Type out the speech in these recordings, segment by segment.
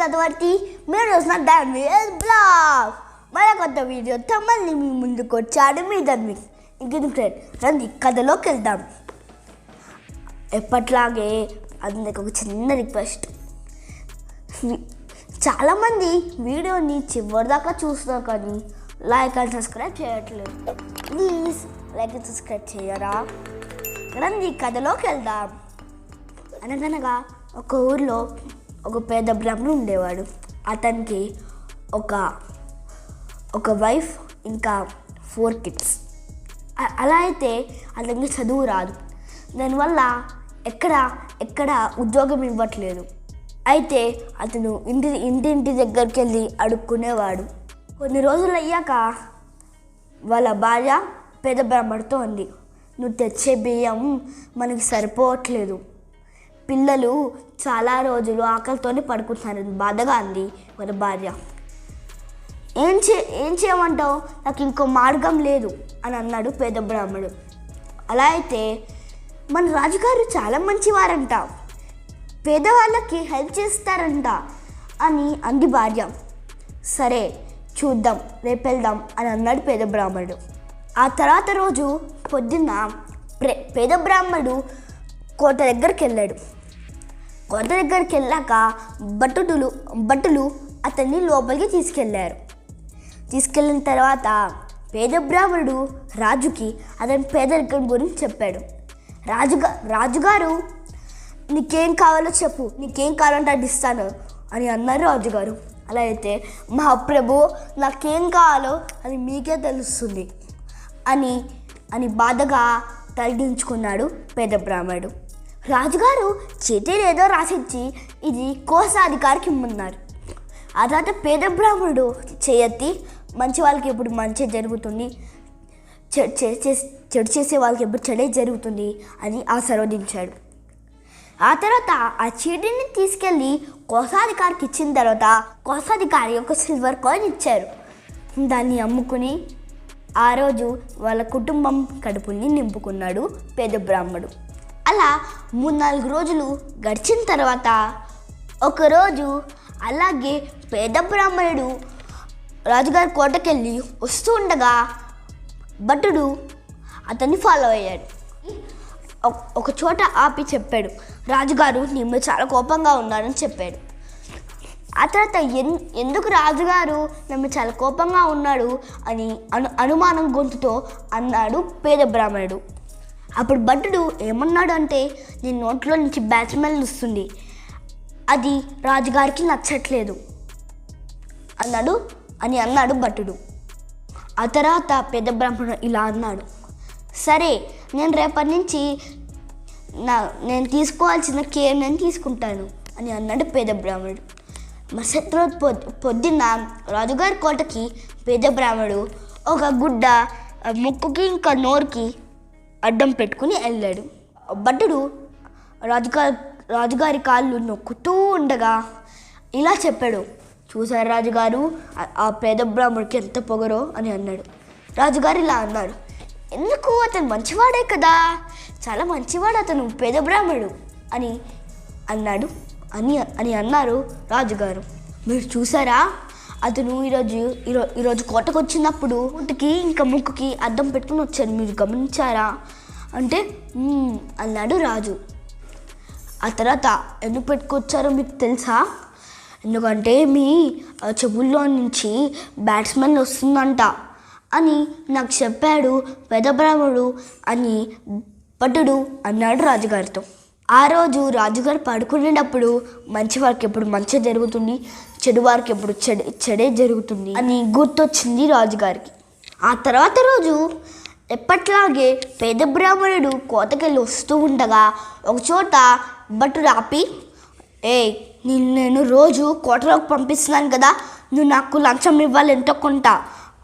చదవర్తి మీరు చూసిన డాన్వియస్ బ్లాగ్ మన కొత్త వీడియోతో మళ్ళీ మీ ముందుకు వచ్చాడు మీ ధర్మి. ఇంకేం ఫ్రెండ్ రండి కథలోకి వెళ్దాం. ఎప్పట్లాగే అందుకు ఒక చిన్న రిక్వెస్ట్, చాలామంది వీడియోని చివరిదాకా చూస్తున్నారు కానీ లైక్ అండ్ సబ్స్క్రైబ్ చేయట్లేదు. ప్లీజ్ లైక్ అండ్ సబ్స్క్రైబ్ చేయరా. రండి కథలోకి వెళ్దాం. అనగనగా ఒక ఊరిలో ఒక పేద బ్రాహ్మణుడు ఉండేవాడు. అతనికి ఒక వైఫ్ ఇంకా 4 kids. అలా అయితే అతనికి చదువు రాదు. దానివల్ల ఎక్కడ ఉద్యోగం ఇవ్వట్లేదు. అయితే అతను ఇంటి దగ్గరికి వెళ్ళి అడుక్కునేవాడు. కొన్ని రోజులు అయ్యాక వాళ్ళ భార్య పేద బ్రాహ్మణుడితో అంది, నువ్వు తెచ్చే బియ్యం మనకి సరిపోవట్లేదు, పిల్లలు చాలా రోజులు ఆకలితోనే పడుకుంటున్నారు బాధగా అంది వాళ్ళ భార్య. ఏం చేయమంటావు, నాకు ఇంకో మార్గం లేదు అని అన్నాడు పేద బ్రాహ్మణుడు. అలా అయితే మన రాజుగారు చాలా మంచివారంట, పేదవాళ్ళకి హెల్ప్ చేస్తారంట అని అంది భార్య. సరే చూద్దాం, రేపు వెళ్దాం అని అన్నాడు పేద బ్రాహ్మణుడు. ఆ తర్వాత రోజు పొద్దున్న పేద బ్రాహ్మణుడు కోట దగ్గరికి వెళ్ళాడు. కోట దగ్గరికి వెళ్ళాక భటులు అతన్ని లోపలికి తీసుకెళ్ళిన తర్వాత పేద బ్రాహ్మణుడు రాజుకి అతని పేదరికం గురించి చెప్పాడు. రాజుగారు నీకేం కావాలో చెప్పు, నీకేం కావాలంటే అది ఇస్తాను అని అన్నారు రాజుగారు. అలా అయితే మహాప్రభు నాకేం కావాలో అది మీకే తెలుస్తుంది అని బాధగా తలదించుకున్నాడు పేద బ్రాహ్మణుడు. రాజుగారు చేతిలో ఏదో రాసిచ్చి ఇది కోశాధికారికి ఇమ్మన్నారు. ఆ తర్వాత పేద బ్రాహ్మణుడు చేయెత్తి మంచి వాళ్ళకి ఎప్పుడు మంచి జరుగుతుంది, చెడు చేసే వాళ్ళకి ఎప్పుడు చెడే జరుగుతుంది అని ఆశీర్వదించాడు. ఆ తర్వాత ఆ చీటిని తీసుకెళ్ళి కోశాధికారికి ఇచ్చిన తర్వాత కోశాధికారి ఒక సిల్వర్ కాయిన్ ఇచ్చారు. దాన్ని అమ్ముకుని ఆ రోజు వాళ్ళ కుటుంబం కడుపుని నింపుకున్నాడు పేద బ్రాహ్మణుడు. అలా 3-4 రోజులు గడిచిన తర్వాత ఒకరోజు అలాగే పేద బ్రాహ్మణుడు రాజుగారి కోటకెళ్ళి వస్తూ ఉండగా భటుడు అతన్ని ఫాలో అయ్యాడు. ఒక చోట ఆపి చెప్పాడు, రాజుగారు నీ మీద చాలా కోపంగా ఉన్నారని చెప్పాడు. ఆ తర్వాత ఎందుకు రాజుగారు నన్ను చాలా కోపంగా ఉన్నాడు అని అనుమానం గొంతుతో అన్నాడు పేద బ్రాహ్మణుడు. అప్పుడు భటుడు ఏమన్నాడు అంటే, నీ నోట్లో నుంచి బ్యాడ్ స్మెల్ వస్తుంది, అది రాజుగారికి నచ్చట్లేదు అన్నాడు భటుడు. ఆ తర్వాత పెద్ద బ్రాహ్మణుడు ఇలా అన్నాడు, సరే నేను రేపటి నుంచి నేను తీసుకోవాల్సిన కేర్ నేను తీసుకుంటాను అని అన్నాడు పేద బ్రాహ్మణుడు. మరుసటి రోజు పొద్దున్న రాజుగారి కోటకి పేద బ్రాహ్మణుడు ఒక గుడ్డ ముక్కుకి ఇంకా నోరుకి అడ్డం పెట్టుకుని వెళ్ళాడు. భటుడు రాజుగారి కాళ్ళు నొక్కుతూ ఉండగా ఇలా చెప్పాడు, చూసారు రాజుగారు ఆ పేద బ్రాహ్మణుడికి ఎంత పొగరో అని అన్నాడు. రాజుగారు ఇలా అన్నాడు, ఎందుకు అతను మంచివాడే కదా, చాలా మంచివాడు అతను పేద బ్రాహ్మణుడు అని అన్నారు రాజుగారు. మీరు చూసారా, అతను ఈరోజు కోటకు వచ్చినప్పుడు ముట్టుకి ఇంకా ముక్కుకి అద్దం పెట్టుకుని వచ్చాడు, మీరు గమనించారా అంటే అన్నాడు రాజు. ఆ తర్వాత ఎందుకు పెట్టుకొచ్చారో మీకు తెలుసా, ఎందుకంటే మీ చెవుల్లో నుంచి బ్యాడ్ స్మెల్ వస్తుందంట అని నాకు చెప్పాడు పేద బ్రాహ్మణుడు అని భటుడు అన్నాడు రాజుగారితో. ఆ రోజు రాజుగారు పడుకునేటప్పుడు మంచి వారికి ఎప్పుడు మంచి జరుగుతుంది, చెడు వారికి ఎప్పుడు చెడే జరుగుతుంది అని గుర్తొచ్చింది రాజుగారికి. ఆ తర్వాత రోజు ఎప్పట్లాగే పేద బ్రాహ్మణుడు కోటకెళ్ళి వస్తూ ఉండగా ఒకచోట భటుడు ఆపి, నేను రోజు కోటలోకి పంపిస్తున్నాను కదా, నువ్వు నాకు లంచం ఇవ్వాలి ఎంతో కొంట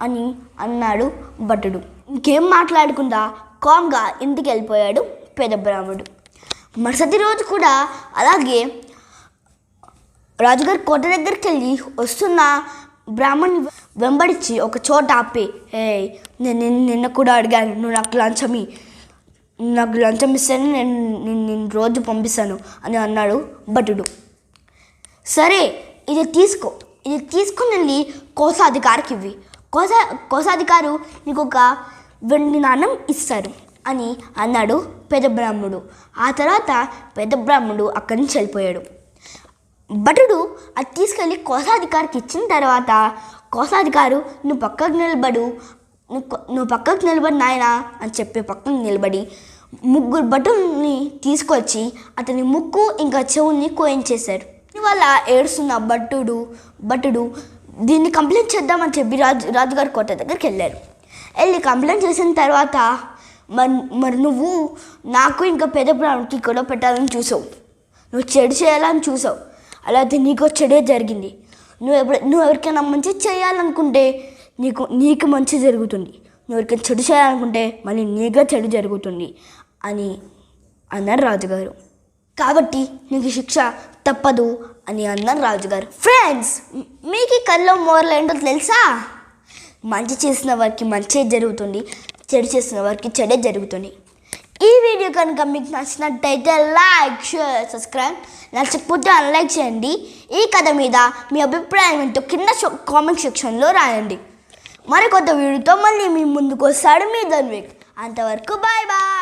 అని అన్నాడు భటుడు. ఇంకేం మాట్లాడకుండా కామ్గా ఇంటికి వెళ్ళిపోయాడు పేద బ్రాహ్మణుడు. మరుసటి రోజు కూడా అలాగే రాజుగారి కోట దగ్గరికి వెళ్ళి వస్తున్న బ్రాహ్మణ్ని వెంబడించి ఒక చోట ఆపి, నేను నిన్న కూడా అడిగాను, నువ్వు నాకు లంచం ఇస్తేనే నేను రోజు పంపిస్తాను అని అన్నాడు భటుడు. సరే ఇది తీసుకుని వెళ్ళి కోశాధికారికి ఇవ్వి, కోశాధికారు నీకు ఒక వెండి నాణం ఇస్తారు అని అన్నాడు పెద్ద బ్రాహ్మణుడు. ఆ తర్వాత పెద్ద బ్రాహ్మణుడు అక్కడి నుంచి వెళ్ళిపోయాడు. భటుడు అది తీసుకెళ్ళి కోశాధికారికి ఇచ్చిన తర్వాత కోశాధికారు నువ్వు పక్కకు నిలబడి నాయనా అని చెప్పి పక్కకు నిలబడి 3 భటుల్ని తీసుకొచ్చి అతని ముక్కు ఇంకా చెవుల్ని కోయించేశారు. దీనివల్ల ఏడుస్తున్న భటుడు దీన్ని కంప్లైంట్ చేద్దామని చెప్పి రాజుగారి కోట దగ్గరికి వెళ్ళి కంప్లైంట్ చేసిన తర్వాత మరి నువ్వు నాకు ఇంకా పెద్ద బ్రాహ్మణుడికి గొడవ పెట్టాలని చూసావు, నువ్వు చెడు చేయాలని చూసావు, అలా అయితే నీకు చెడే జరిగింది. నువ్వు ఎవరికైనా మంచి చేయాలనుకుంటే నీకు మంచి జరుగుతుంది, నువ్వు ఎవరికైనా చెడు చేయాలనుకుంటే మళ్ళీ నీకే చెడు జరుగుతుంది అని అన్నారు రాజుగారు. కాబట్టి నీకు శిక్ష తప్పదు అని అన్నారు రాజుగారు. ఫ్రెండ్స్, మీకు ఈ కథలో మోరల్ ఏంటో తెలుసా? మంచి చేసిన వారికి మంచి జరుగుతుంది, చెడు చేసిన వారికి చెడే జరుగుతుంది. ఈ వీడియో కనుక మీకు నచ్చినట్టయితే లైక్, షేర్, సబ్స్క్రైబ్, నచ్చకపోతే అన్లైక్ చేయండి. ఈ కథ మీద మీ అభిప్రాయం ఏంటో కింద కామెంట్ సెక్షన్లో రాయండి. మరికొత్త వీడియోతో మళ్ళీ మీ ముందుకు వస్తాడు మీ ధన్విక్. అంతవరకు బాయ్ బాయ్.